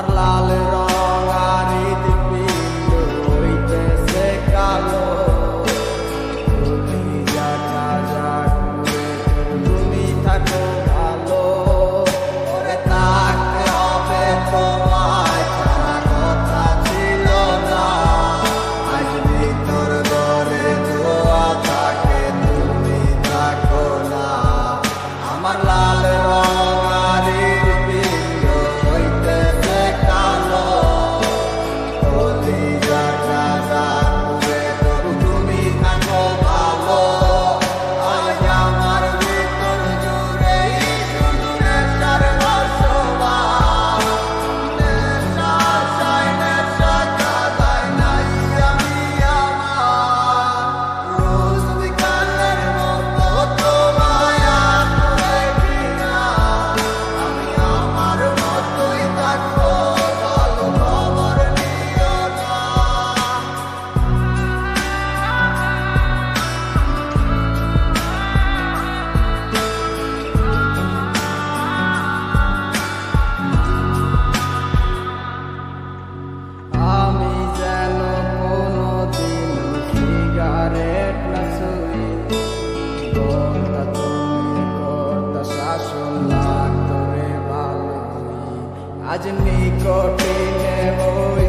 আমার লাল রঙারি হৃদপিণ্ড হইতেছে কালো। তুমি থাকো ভালো, ওরে থাকতে হবে তোমায়, ছাড়া কথা ছিল না। আজ ভিতর ঘরে ধোয়া থাকে, তুমি থাকো না। আমার লাল রঙারি হৃদপিণ্ড হইতেছে কালো। কলিজাটা রাখবে তবু তুমি থাকো ভালো। আজ আমার ভিতর জুড়ে শুধু নেশার বসবাস। নেশার আশায় নেশা কাঁদায় নাই আমি আমার। রোজ বিকালের মতো তোমায় আর দেখি না। আমি আমার মতোই থাকবো, ভালো খবর নিও না। আমি যেন কোনোদিন সিগারেট না ছুঁই, কর্তা তুমি কর্তা শাসন লাগতো রে ভালোই। আজ নিকটিনে হই